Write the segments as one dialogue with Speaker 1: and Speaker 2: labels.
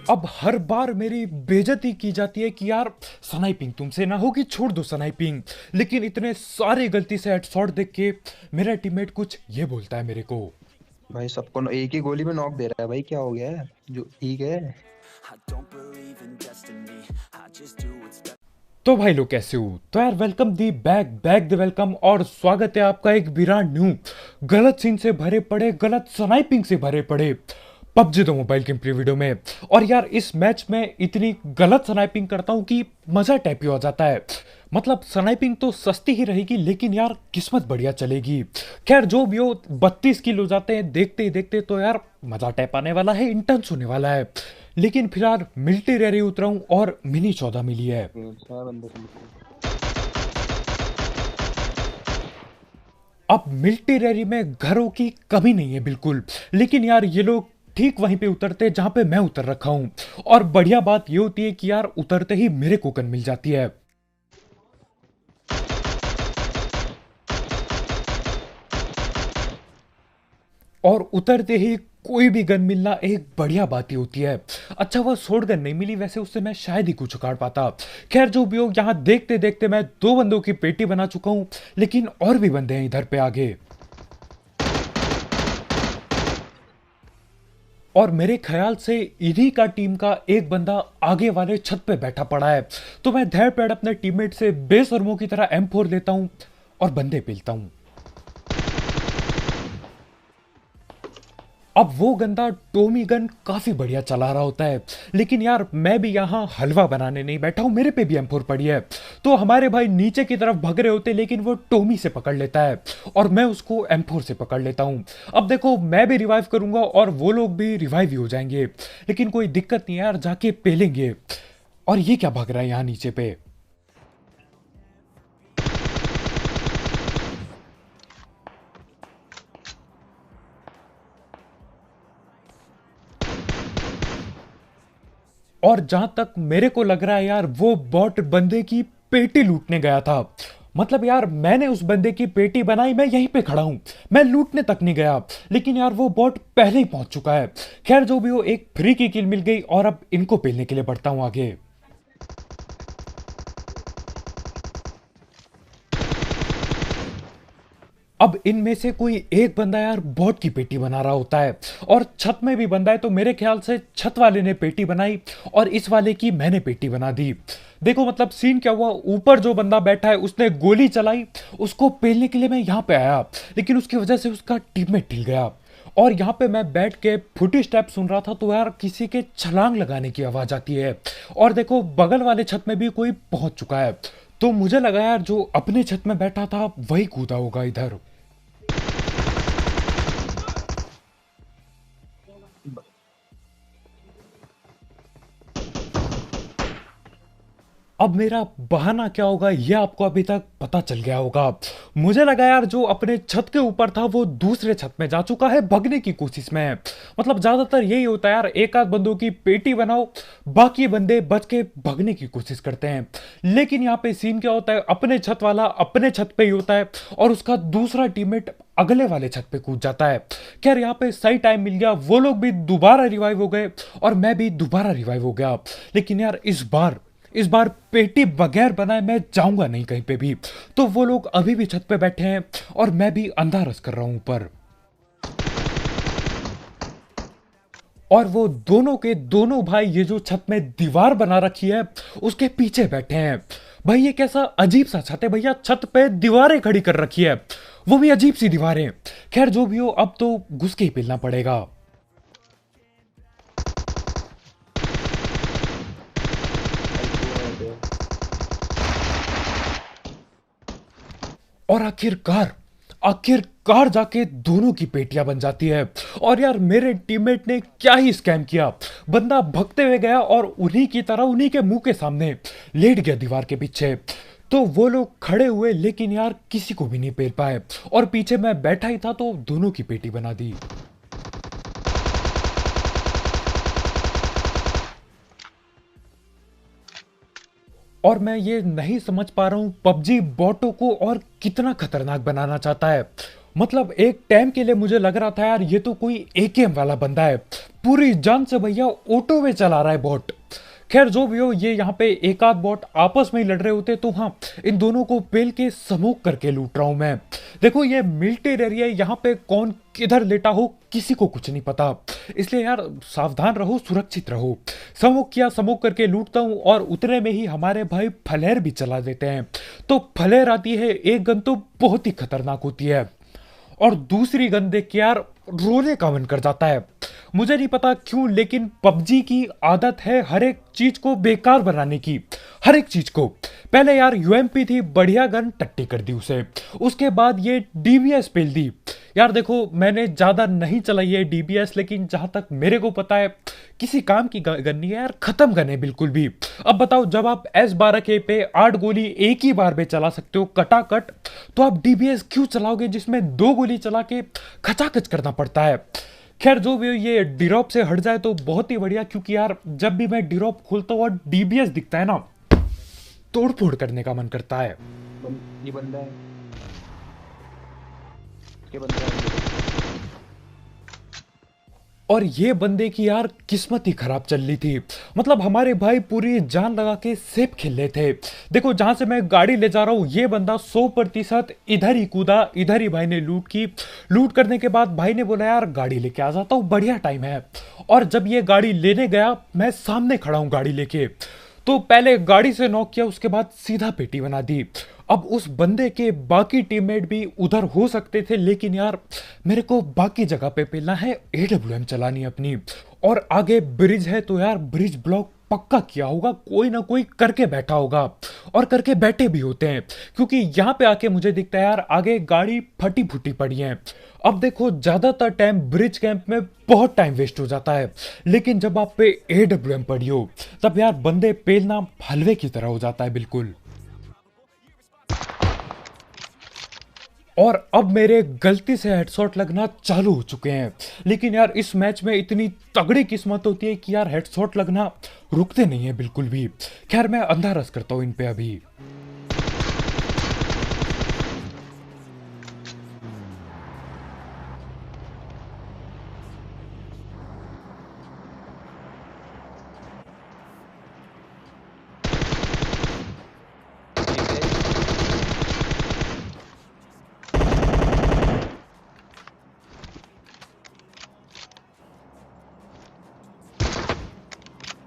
Speaker 1: अब हर बार मेरी बेइज्जती की जाती है कि यार स्नाइपिंग तुमसे ना होगी, छोड़ दो स्नाइपिंग। लेकिन इतने सारे गलती से हेडशॉट देख के मेरा टीममेट कुछ ये बोलता है मेरे को।
Speaker 2: भाई सबको एक ही गोली में नॉक दे रहा है भाई, क्या हो गया है? जो ठीक है।
Speaker 1: तो भाई लोग कैसे हो? तो यार welcome the back back the welcome, और स्वागत है आपका एक ब्रांड न्यू गलत सीन से भरे पड़े, गलत स्नाइपिंग से भरे पड़े PUBG the mobile game play video में। और यार इस मैच में इतनी गलत स्नाइपिंग करता हूं कि मजा टाइप ही हो जाता है। मतलब स्नाइपिंग तो सस्ती ही रहेगी, लेकिन यार किस्मत बढ़िया चलेगी। खैर जो भी हो, 32 किल हो जाते हैं देखते ही देखते, तो यार मजा टाइप आने वाला है, इंटेंस होने वाला है। लेकिन फिलहाल मिलिट्री रैली उतरा हूं और मिनी 14 मिली है।
Speaker 2: 6 बंदे से निकले।
Speaker 1: अब मिलिट्री रैली में घरों की कमी नहीं है बिल्कुल, लेकिन यार ये लोग ठीक वहीं पे उतरते हैं जहां पे मैं उतर रखा हूं। और बढ़िया बात ये होती है कि यार उतरते ही मेरे को गन मिल जाती है। और उतरते ही कोई भी गन मिलना एक बढ़िया बात ही होती है। अच्छा वह शॉर्ट गन नहीं मिली, वैसे उससे मैं शायद ही कुछ उखाड़ पाता। खैर जो भी हो, यहाँ देखते देखते मैं 2 बंदों की पेटी बना चुका हूं, लेकिन और भी बंदे हैं इधर पे आगे। और मेरे ख्याल से इन्हीं का टीम का एक बंदा आगे वाले छत पे बैठा पड़ा है। तो मैं धैर्य पैड अपने टीममेट से बेशर्मों की तरह M4 लेता हूं और बंदे पेलता हूं। अब वो गंदा टोमी गन काफी बढ़िया चला रहा होता है, लेकिन यार मैं भी यहाँ हलवा बनाने नहीं बैठा हूँ, मेरे पे भी M4 पड़ी है। तो हमारे भाई नीचे की तरफ भग रहे होते, लेकिन वो टोमी से पकड़ लेता है और मैं उसको M4 से पकड़ लेता हूँ। अब देखो मैं भी रिवाइव करूंगा और वो लोग भी रिवाइव ही हो जाएंगे, लेकिन कोई दिक्कत नहीं है यार, जाके पेलेंगे। और ये क्या भाग रहा है यहाँ नीचे पे? और जहां तक मेरे को लग रहा है यार, वो बॉट बंदे की पेटी लूटने गया था। मतलब यार मैंने उस बंदे की पेटी बनाई, मैं यहीं पे खड़ा हूं, मैं लूटने तक नहीं गया, लेकिन यार वो बॉट पहले ही पहुंच चुका है। खैर जो भी हो, एक फ्री की किल मिल गई और अब इनको पेलने के लिए बढ़ता हूं आगे। अब इनमें से कोई एक बंदा यार बॉट की पेटी बना रहा होता है, और छत में भी बंदा है, तो मेरे ख्याल से छत वाले ने पेटी बनाई और इस वाले की मैंने पेटी बना दी। देखो मतलब सीन क्या हुआ, ऊपर जो बंदा बैठा है उसने गोली चलाई, उसको पेलने के लिए मैं यहां पे आया, लेकिन उसकी वजह से उसका टीममेट हिल गया। और यहाँ पे मैं बैठ के फुटी स्टेप सुन रहा था, तो यार किसी के छलांग लगाने की आवाज आती है। और देखो बगल वाले छत में भी कोई पहुंच चुका है, तो मुझे लगा यार जो अपने छत में बैठा था वही कूदा होगा इधर। अब मेरा बहाना क्या होगा ये आपको अभी तक पता चल गया होगा। मुझे लगा यार जो अपने छत के ऊपर था वो दूसरे छत में जा चुका है भगने की कोशिश में। मतलब ज्यादातर यही होता है यार, एक आध बंदों की पेटी बनाओ, बाकी बंदे बच के भगने की कोशिश करते हैं। लेकिन यहाँ पे सीन क्या होता है, अपने छत वाला अपने छत पे ही होता है और उसका दूसरा टीममेट अगले वाले छत पे कूद जाता है। खैर यहाँ पे सही टाइम मिल गया, वो लोग भी दोबारा रिवाइव हो गए और मैं भी दोबारा रिवाइव हो गया। लेकिन यार इस बार पेटी बगैर बनाए मैं जाऊंगा नहीं कहीं पे भी। तो वो लोग अभी भी छत पे बैठे हैं और मैं भी अंधा रस कर रहा हूं ऊपर। और वो दोनों के दोनों भाई ये जो छत में दीवार बना रखी है उसके पीछे बैठे हैं। भाई ये कैसा अजीब सा छत है भैया, छत पे दीवारें खड़ी कर रखी है, वो भी अजीब सी दीवारें। खैर जो भी हो, अब तो घुस के ही पिलना पड़ेगा।
Speaker 2: भाई 2 हैं पे।
Speaker 1: और आखिरकार आखिरकार जाके दोनों की पेटियां बन जाती है। और यार मेरे टीममेट ने क्या ही स्कैम किया, बंदा भगते हुए गया और उन्हीं की तरह उन्हीं के मुंह के सामने लेट गया दीवार के पीछे। तो वो लोग खड़े हुए, लेकिन यार किसी को भी नहीं पेल पाए, और पीछे मैं बैठा ही था तो दोनों की पेटी बना दी। और मैं ये नहीं समझ पा रहा हूं पबजी बॉटों को और कितना खतरनाक बनाना चाहता है। मतलब एक टाइम के लिए मुझे लग रहा था यार ये तो कोई एकेएम वाला बंदा है, पूरी जान से भैया ऑटो में चला रहा है बॉट। खैर जो भी हो, ये यहाँ पे एक आध बॉट आपस में ही लड़ रहे होते तो हाँ, इन दोनों को पेल के समोक करके लूट रहा हूं मैं। देखो ये मिलिट्री एरिया, यहाँ पे कौन किधर लेटा हो किसी को कुछ नहीं पता, इसलिए यार सावधान रहो, सुरक्षित रहो। समोक किया, समोक करके लूटता हूँ और उतने में ही हमारे भाई फ्लेयर भी चला देते हैं। तो फ्लेयर आती है, एक गन तो बहुत ही खतरनाक होती है, और दूसरी गन देख के यार रोने का मन कर जाता है। मुझे नहीं पता क्यों, लेकिन पबजी की आदत है हर एक चीज को बेकार बनाने की, हर एक चीज को। पहले यार यूएमपी थी, बढ़िया गन टट्टी कर दी उसे, उसके बाद ये डीबीएस पेल दी। यार देखो मैंने ज्यादा नहीं चलाई है डीबीएस, लेकिन जहां तक मेरे को पता है किसी काम की गन नहीं है यार, खत्म गन है बिल्कुल भी। अब बताओ, जब आप S12K पे 8 गोली एक ही बार में चला सकते हो कटाकट, तो आप डीबीएस क्यों चलाओगे जिसमें 2 गोली चला के खचाखच करना पड़ता है। खैर जो भी हो, ये डिरॉप से हट जाए तो बहुत ही बढ़िया, क्योंकि यार जब भी मैं डिरॉप खोलता हूँ और डीबीएस दिखता है ना, तोड़ फोड़ करने का मन करता है।
Speaker 2: ये बंदा है, ये बंदा है।
Speaker 1: और ये बंदे की यार किस्मत ही खराब चल रही थी, मतलब हमारे भाई पूरी जान लगा के सेफ खेल रहे थे। देखो जहां से मैं गाड़ी ले जा रहा हूं, ये बंदा 100% इधर ही कूदा, इधर ही भाई ने लूट की। लूट करने के बाद भाई ने बोला यार गाड़ी लेके आ जाता हूं, बढ़िया टाइम है। और जब ये गाड़ी लेने गया, मैं सामने खड़ा हूं गाड़ी लेके, तो पहले गाड़ी से नॉक किया, उसके बाद सीधा पेटी बना दी। अब उस बंदे के बाकी टीममेट भी उधर हो सकते थे, लेकिन यार मेरे को बाकी जगह पे पेलना है, एडब्ल्यूएम चलानी है अपनी। और आगे ब्रिज है तो यार ब्रिज ब्लॉक पक्का किया होगा, कोई ना कोई करके बैठा होगा, और करके बैठे भी होते हैं, क्योंकि यहाँ पे आके मुझे दिखता है यार आगे गाड़ी फटी फूटी पड़ी है। अब देखो ज्यादातर टाइम ब्रिज कैंप में बहुत टाइम वेस्ट हो जाता है, लेकिन जब आप पे एडब्ल्यूएम पड़ी हो, तब यार बंदे पेलना हलवे की तरह हो जाता है बिल्कुल। और अब मेरे गलती से हेडशॉट लगना चालू हो चुके हैं, लेकिन यार इस मैच में इतनी तगड़ी किस्मत होती है कि यार हेडशॉट लगना रुकते नहीं है बिल्कुल भी। खैर मैं अंधा रस करता हूं इन पे अभी।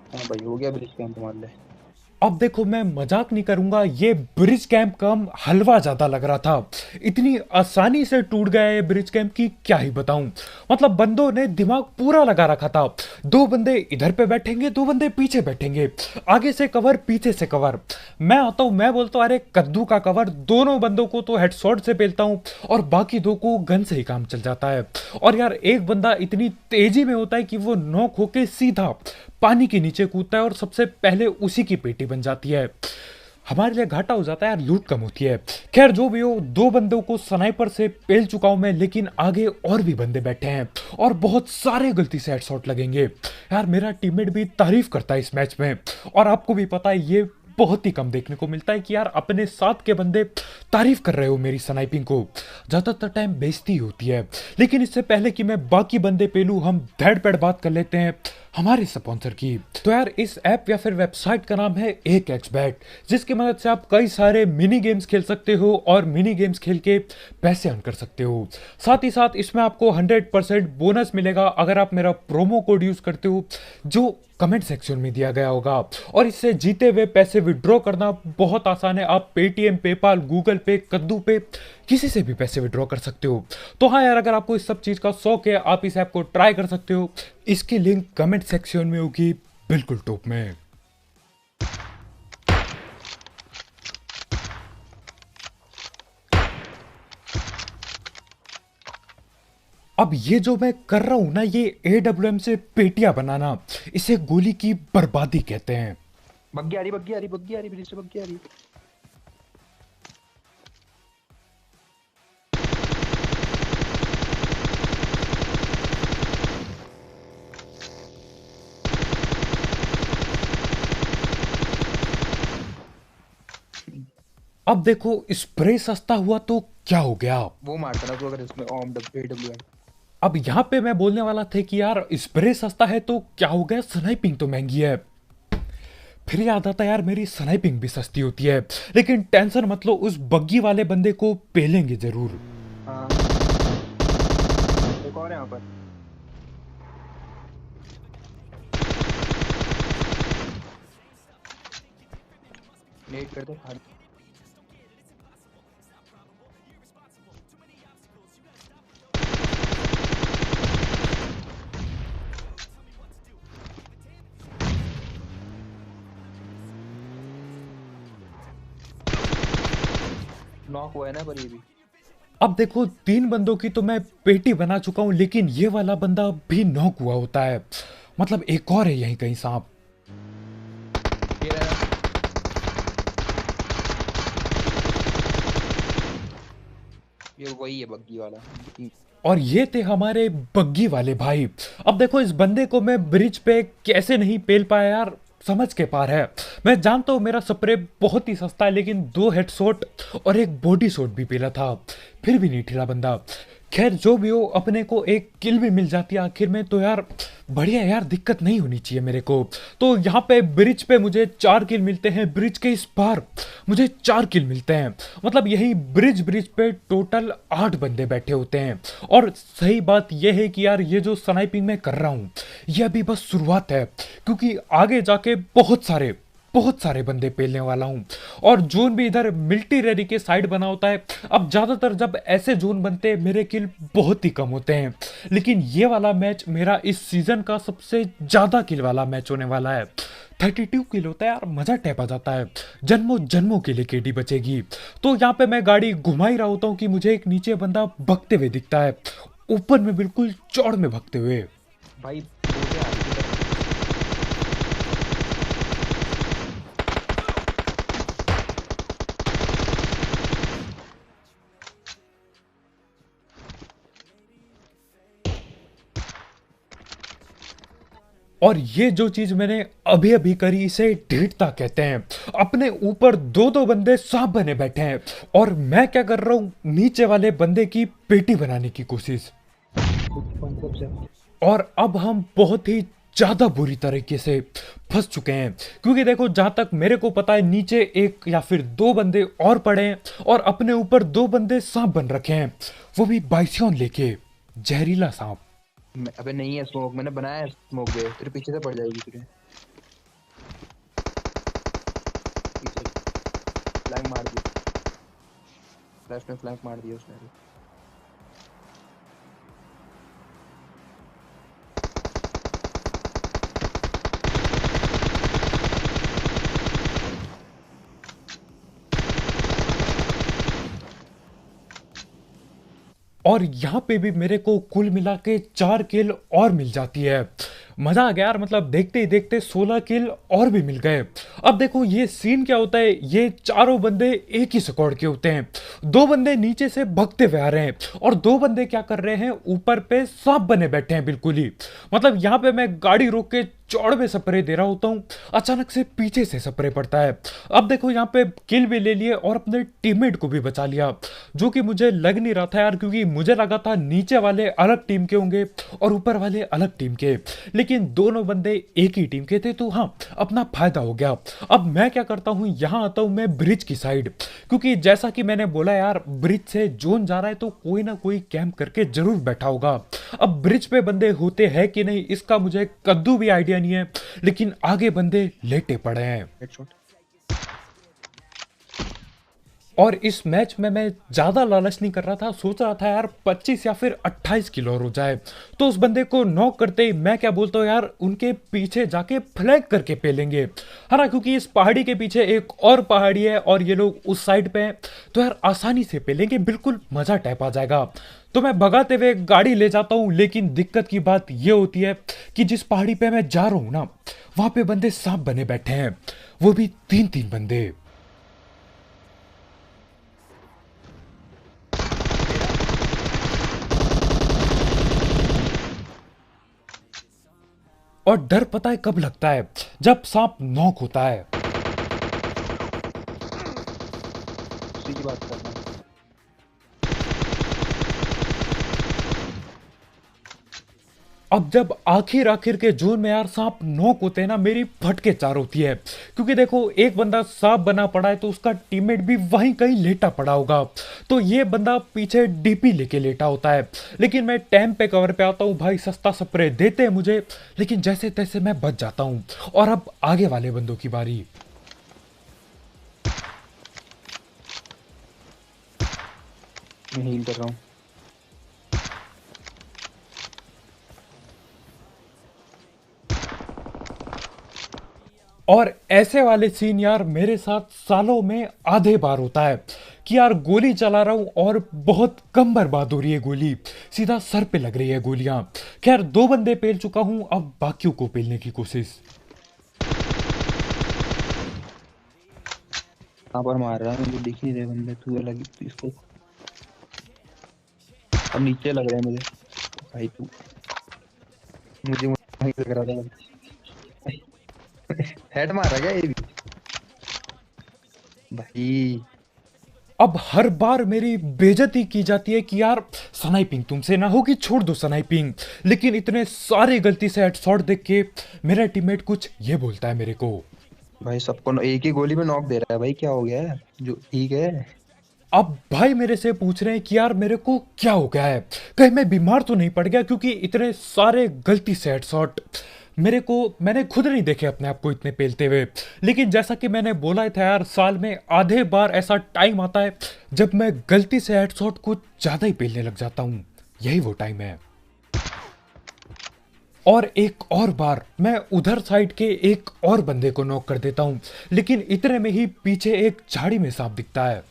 Speaker 2: हाँ भाई हो गया, ब्रिज कैंप मान ले।
Speaker 1: अब देखो मैं मजाक नहीं करूंगा, ये ब्रिज कैंप कम हलवा ज्यादा लग रहा था, इतनी आसानी से टूट गया ये ब्रिज कैंप की क्या ही बताऊं। मतलब बंदों ने दिमाग पूरा लगा रखा था, 2 बंदे इधर पे बैठेंगे, 2 बंदे पीछे बैठेंगे, आगे से कवर पीछे से कवर। मैं आता हूं, मैं बोलता हूं अरे कद्दू का कवर, दोनों बंदों को तो हेडशॉट से पेलता हूं और बाकी 2 को गन से ही काम चल जाता है। और यार एक बंदा इतनी तेजी में होता है कि वो नॉक होके सीधा पानी के नीचे कूदता है और सबसे पहले उसी की पेटी बन जाती है। हमारे लिए घाटा हो जाता है यार, लूट कम होती है। खैर जो भी हो, 2 बंदों को स्नाइपर से पेल चुका हूं मैं, लेकिन आगे और भी बंदे बैठे हैं और बहुत सारे गलती से हेडशॉट लगेंगे। यार मेरा टीममेट भी तारीफ करता है इस मैच में, और आपको भी पता है ये बहुत ही कम देखने को मिलता है कि यार अपने साथ के बंदे तारीफ कर रहे हो मेरी स्नाइपिंग को, ज्यादातर टाइम बेइज्जती होती है। लेकिन इससे पहले कि मैं बाकी बंदे पेलूं, हम धड़ पैड़ बात कर लेते हैं हमारे स्पॉन्सर की। तो यार इस ऐप या फिर वेबसाइट का नाम है 1xbet, जिसकी मदद से आप कई सारे मिनी गेम्स खेल सकते हो और मिनी गेम्स खेल के पैसे अर्न कर सकते हो। साथ ही साथ इसमें आपको 100% बोनस मिलेगा अगर आप मेरा प्रोमो कोड यूज करते हो, जो कमेंट सेक्शन में दिया गया होगा। और इससे जीते हुए पैसे विड्रॉ करना बहुत आसान है, आप पेटीएम, पेपाल, गूगल पे, कद्दू पे, किसी से भी पैसे विड्रॉ कर सकते हो। तो हाँ यार, अगर आपको इस सब चीज का शौक है, आप इस ऐप को ट्राई कर सकते हो, इसकी लिंक कमेंट सेक्शन में होगी बिल्कुल टॉप में। अब ये जो मैं कर रहा हूं ना, ये एडब्ल्यूएम से पेटियां बनाना, इसे गोली की बर्बादी कहते हैं।
Speaker 2: बग्गी आ रही, बग्गी आ रही, बग्गी आ रही, ब्रिज से बग्गी आ रही।
Speaker 1: अब देखो स्प्रे सस्ता हुआ तो क्या हो गया?
Speaker 2: वो मारता ना तो अगर इसमें ओम डब्ल्यू।
Speaker 1: अब यहाँ पे मैं बोलने वाला था कि यार स्प्रे सस्ता है तो क्या हो गया, स्नाइपिंग तो महंगी है। फिर याद आता यार मेरी स्नाइपिंग भी सस्ती होती है। लेकिन टेंशन मत लो, उस बग्गी वाले बंदे को पेलेंगे जरूर।
Speaker 2: हाँ एक और है यहाँ पर। नेट कर दे खाली। नॉक हुआ है ना पर ये भी।
Speaker 1: अब देखो 3 बंदों की तो मैं पेटी बना चुका हूं, लेकिन ये वाला बंदा भी नॉक हुआ होता है। मतलब एक और है यहीं कहीं सांप।
Speaker 2: ये रहा। ये वही है बग्गी वाला।
Speaker 1: और ये थे हमारे बग्गी वाले भाई। अब देखो इस बंदे को मैं ब्रिज पे कैसे नहीं पेल पाया यार, समझ के पार है। मैं जानता हूँ मेरा स्प्रे बहुत ही सस्ता है, लेकिन 2 हेडशॉट और एक बॉडी शॉट भी पेला था, फिर भी नहीं ठिला बंदा। खैर जो भी हो, अपने को एक किल भी मिल जाती है आखिर में, तो यार बढ़िया यार, दिक्कत नहीं होनी चाहिए मेरे को। तो यहाँ पे ब्रिज पे मुझे 4 किल मिलते हैं, ब्रिज के इस पार मुझे 4 किल मिलते हैं। मतलब यही ब्रिज ब्रिज पे टोटल 8 बंदे बैठे होते हैं। और सही बात यह है कि यार ये जो स्नाइपिंग मैं कर रहा हूँ ये अभी बस शुरुआत है, क्योंकि आगे जाके बहुत सारे बंदे पेलने वाला हूं। और जोन भी इधर मिलिट्री के साइड बना होता है। अब ज्यादातर जब ऐसे जोन बनते हैं मेरे किल बहुत ही कम होते हैं, लेकिन ये वाला मैच मेरा इस सीजन का सबसे ज्यादा किल वाला मैच होने वाला है। 32 किल होता है यार, मजा टैप आ जाता है। जन्मों जन्मों के लिए केडी बचेगी। तो यहाँ पे मैं गाड़ी घुमा ही रहा होता हूँ कि मुझे एक नीचे बंदा भगते हुए दिखता है, ऊपर में बिल्कुल चौड़ में भगते हुए।
Speaker 2: भाई बोले आ रही थी।
Speaker 1: और ये जो चीज मैंने अभी अभी करी इसे ढीठता कहते हैं। अपने ऊपर 2-2 बंदे सांप बने बैठे हैं, और मैं क्या कर रहा हूं, नीचे वाले बंदे की पेटी बनाने की कोशिश।
Speaker 2: कॉन्सेप्ट से।
Speaker 1: और अब हम बहुत ही ज्यादा बुरी तरीके से फंस चुके हैं, क्योंकि देखो जहां तक मेरे को पता है नीचे 1 या फिर 2 बंदे और पड़े हैं, और अपने ऊपर 2 बंदे सांप बन रखे हैं, वो भी बाइसियन लेके, जहरीला सांप।
Speaker 2: अबे नहीं है स्मोक, मैंने बनाया है स्मोक वे, तेरे पीछे से पड़ जाएगी तुझे। पीछे फ्लैंक मार दी, लेफ्ट में फ्लैंक मार दिया उसने भी।
Speaker 1: और यहाँ पे भी मेरे को कुल मिला के 4 किल और मिल जाती है। मजा आ गया यार, मतलब देखते ही देखते 16 किल और भी मिल गए। अब देखो ये सीन क्या होता है, ये चारों बंदे एक ही स्क्वाड के होते हैं। 2 बंदे नीचे से भगते हुए आ रहे हैं, और 2 बंदे क्या कर रहे हैं, ऊपर पे सांप बने बैठे हैं बिल्कुल ही। मतलब यहाँ पे मैं गाड़ी रोक के चौड़ में स्प्रे दे रहा होता हूँ, अचानक से पीछे से स्प्रे पड़ता है। अब देखो यहाँ पे किल भी ले लिए और अपने टीममेट को भी बचा लिया, जो कि मुझे लग नहीं रहा था यार, क्योंकि मुझे लगा था नीचे वाले अलग टीम के होंगे और ऊपर वाले अलग टीम के, लेकिन दोनों बंदे एक ही टीम के थे, तो हाँ अपना फायदा हो गया। अब मैं क्या करता हूँ, यहाँ आता हूँ मैं ब्रिज की साइड, क्योंकि जैसा कि मैंने बोला यार ब्रिज से जोन जा रहा है तो कोई ना कोई कैंप करके जरूर बैठा होगा। अब ब्रिज पे बंदे होते हैं कि नहीं इसका मुझे कद्दू भी आइडिया नहीं है, लेकिन आगे बंदे लेटे पड़े हैं।
Speaker 2: हेडशॉट।
Speaker 1: और इस मैच में मैं ज्यादा लालच नहीं कर रहा था, सोच रहा था यार 25 या फिर 28 किलो और हो जाए। तो उस बंदे को नॉक करते ही मैं क्या बोलता हूँ यार, उनके पीछे जाके फ्लैंक करके पेलेंगे, है ना, क्योंकि इस पहाड़ी के पीछे एक और पहाड़ी है और ये लोग उस साइड पे हैं, तो यार आसानी से पेलेंगे, बिल्कुल मजा टैप आ जाएगा। तो मैं भगाते हुए गाड़ी ले जाता हूँ, लेकिन दिक्कत की बात ये होती है कि जिस पहाड़ी पे मैं जा रहा हूँ ना, वहां पे बंदे सांप बने बैठे हैं, वो भी 3-3 बंदे। और डर पता है कब लगता है, जब सांप नॉक होता है।
Speaker 2: उसी की बात करना।
Speaker 1: अब जब आखिर आखिर के जोन में यार सांप नॉक होते हैं ना, मेरी फटके चार होती है, क्योंकि देखो एक बंदा सांप बना पड़ा है तो उसका टीममेट भी वहीं कहीं लेटा पड़ा होगा, तो ये बंदा पीछे डीपी लेके लेटा होता है। लेकिन मैं टाइम पे कवर पे आता हूँ, भाई सस्ता स्प्रे देते हैं मुझे, लेकिन जैसे तैसे मैं बच जाता हूँ। और अब आगे वाले बंदों की बारी।
Speaker 2: मैं हील कर रहा हूँ।
Speaker 1: और ऐसे वाले सीन यार मेरे साथ सालों में आधे बार होता है कि यार गोली चला रहा हूं और बहुत कम बर्बाद हो रही है गोली, सीधा सर पे लग रही है गोलियां। खैर 2 बंदे पेल चुका हूं, अब बाकियों को पेलने की कोशिश।
Speaker 2: कहाँ पर मार रहा है, मुझे दिख नहीं रहे बंदे। तू अलग इसको, अब नीचे लग रहा है मुझे। भाई तू, मुझे वहीं लग रहा था। हेड मारा क्या ये भी भाई?
Speaker 1: अब हर बार मेरी बेइज्जती की जाती है कि यार स्नाइपिंग तुमसे ना होगी, छोड़ दो स्नाइपिंग। लेकिन इतने सारे गलती से हेडशॉट देख के मेरा टीममेट कुछ ये बोलता है मेरे को।
Speaker 2: भाई सबको एक ही गोली में नॉक दे रहा है भाई, क्या हो गया है? जो ठीक है।
Speaker 1: अब भाई मेरे से पूछ रहे हैं कि यार मेरे को क्या हो गया है, कहीं मैं बीमार तो नहीं पड़ गया, क्योंकि इतने सारे गलती से हेडशॉट मेरे को, मैंने खुद नहीं देखे अपने आप को इतने पेलते हुए। लेकिन जैसा कि मैंने बोला था यार, साल में आधे बार ऐसा टाइम आता है जब मैं गलती से हेडशॉट कुछ ज्यादा ही पेलने लग जाता हूँ, यही वो टाइम है। और एक और बार मैं उधर साइड के एक और बंदे को नॉक कर देता हूँ, लेकिन इतने में ही पीछे एक झाड़ी में सांप दिखता है,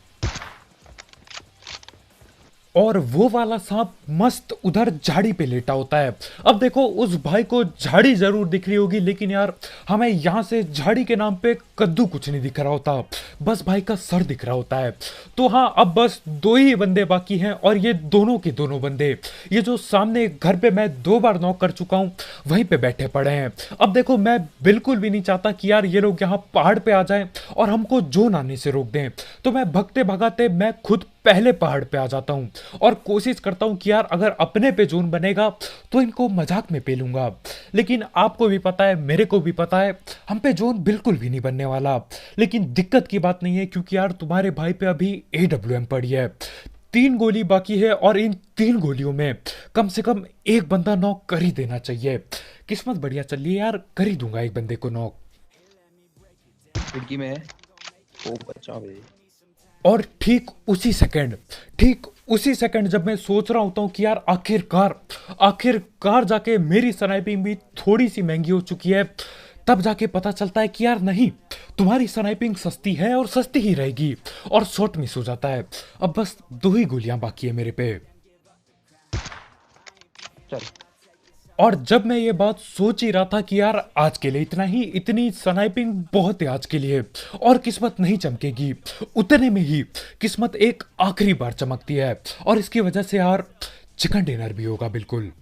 Speaker 1: और वो वाला सांप मस्त उधर झाड़ी पे लेटा होता है। अब देखो उस भाई को झाड़ी जरूर दिख रही होगी, लेकिन यार हमें यहां से झाड़ी के नाम पे कद्दू कुछ नहीं दिख रहा होता, बस भाई का सर दिख रहा होता है। तो हाँ, अब बस 2 ही बंदे बाकी हैं, और ये दोनों के दोनों बंदे, ये जो सामने घर पे मैं 2 बार नॉक कर चुका हूं, वहीं पे बैठे पड़े हैं। अब देखो मैं बिल्कुल भी नहीं चाहता कि यार ये लोग यहाँ पहाड़ पे आ जाएं और हमको जोन आने से रोक दें, तो मैं भगते भगाते मैं खुद पहले पहाड़ पे आ जाता हूँ और कोशिश करता हूँ कि यार अगर अपने पे जोन बनेगा तो इनको मजाक में पेलूंगा। लेकिन आपको भी पता है, मेरे को भी पता है, हम पे जोन बिल्कुल भी नहीं बनने वाला। लेकिन दिक्कत की बात नहीं है, क्योंकि यार तुम्हारे भाई पे अभी AWM पड़ी है, 3 गोली बाकी है, और इन 3 गोलियों में कम से कम एक बंदा नॉक कर ही देना चाहिए। किस्मत बढ़िया चल रही है यार, कर ही दूंगा एक बंदे को नॉक।
Speaker 2: खिड़की में है। ओ बचा भाई।
Speaker 1: और ठीक उसी सेकंड जब मैं सोच रहा होता हूँ कि यार आखिरकार जाके मेरी स्नाइपिंग भी थोड़ी सी महंगी हो चुकी है, तब जाके पता चलता है कि यार नहीं, तुम्हारी स्नाइपिंग सस्ती है और सस्ती ही रहेगी, और शॉट मिस हो जाता है। अब बस 2 ही गोलियां बाकी है मेरे पे।
Speaker 2: चल।
Speaker 1: और जब मैं ये बात सोच ही रहा था कि यार आज के लिए इतना ही, इतनी स्नाइपिंग बहुत है आज के लिए, और किस्मत नहीं चमकेगी, उतने में ही किस्मत एक आखिरी बार चमकती है, और इसकी वजह से यार चिकन डिनर भी होगा बिल्कुल।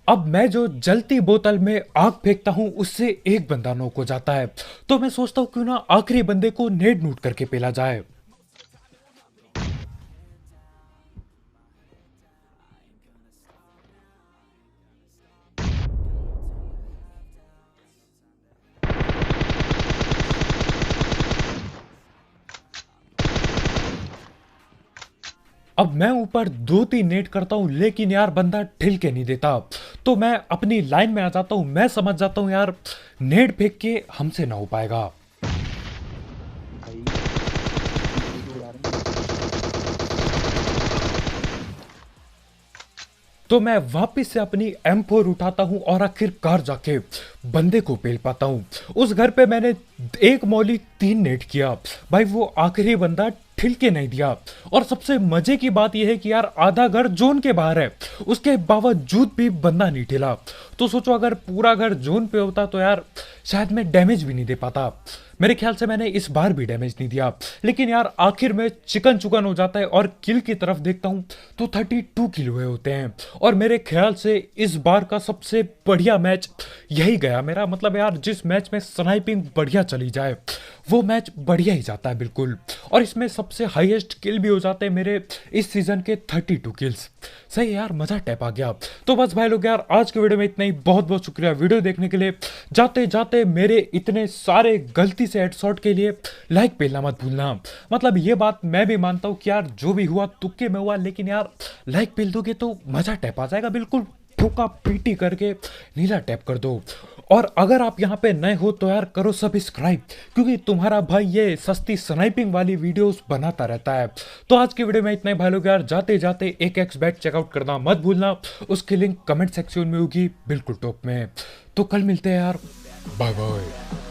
Speaker 1: अब मैं जो जलती बोतल में आग फेंकता हूं, उससे एक बंदा नॉक हो जाता है, तो मैं सोचता हूं क्यों ना आखिरी बंदे को नेड नूट करके पेला जाए। अब मैं ऊपर 2-3 नेट करता हूं, लेकिन यार बंदा ठिल के नहीं देता, तो मैं अपनी लाइन में आ जाता हूं। मैं समझ जाता हूं यार नेट फेंक के हमसे ना हो पाएगा,
Speaker 2: भाई उड़ा रहे हैं।
Speaker 1: तो मैं वापस से अपनी M4 उठाता हूं और आखिरकार जाके बंदे को पेल पाता हूं। उस घर पे मैंने एक मौली 3 नेट किया, भाई वो आखिरी बंदा ठिल के नहीं दिया। और सबसे मजे की बात यह है कि यार आधा घर जोन के बाहर है, उसके बावजूद भी बंदा नहीं ठिला। तो सोचो अगर पूरा घर जोन पे होता तो यार शायद मैं डैमेज भी नहीं दे पाता। मेरे ख्याल से मैंने इस बार भी डैमेज नहीं दिया। लेकिन यार आखिर में चिकन चुकन हो जाता है और किल की तरफ देखता हूँ तो 32 किल हुए होते हैं। और मेरे ख्याल से इस बार का सबसे बढ़िया मैच यही गया मेरा। मतलब यार जिस मैच में स्नाइपिंग बढ़िया चली जाए वो मैच बढ़िया ही जाता है बिल्कुल। और इसमें सबसे हाईएस्ट किल भी हो जाते हैं मेरे इस सीजन के 32 किल्स। सही है यार, मजा टैप आ गया। तो बस भाई लोग यार आज के वीडियो में इतना ही। बहुत बहुत शुक्रिया वीडियो देखने के लिए। जाते जाते मेरे इतने सारे गलती से हेडशॉट के लिए लाइक पेलना मत भूलना। मतलब ये बात मैं भी मानता हूँ कि यार जो भी हुआ तुक्के में हुआ, लेकिन यार लाइक पेल दोगे तो मजा टैप आ जाएगा बिल्कुल। ठोका पीटी करके नीला टैप कर दो। और अगर आप यहाँ पे नए हो तो यार करो सब्सक्राइब, क्योंकि तुम्हारा भाई ये सस्ती स्नाइपिंग वाली वीडियोस बनाता रहता है। तो आज की वीडियो में इतना ही भाई लोग। यार जाते जाते एक एक्स बैट चेकआउट करना मत भूलना, उसकी लिंक कमेंट सेक्शन में होगी बिल्कुल टॉप में। तो कल मिलते हैं यार, बाय बाय।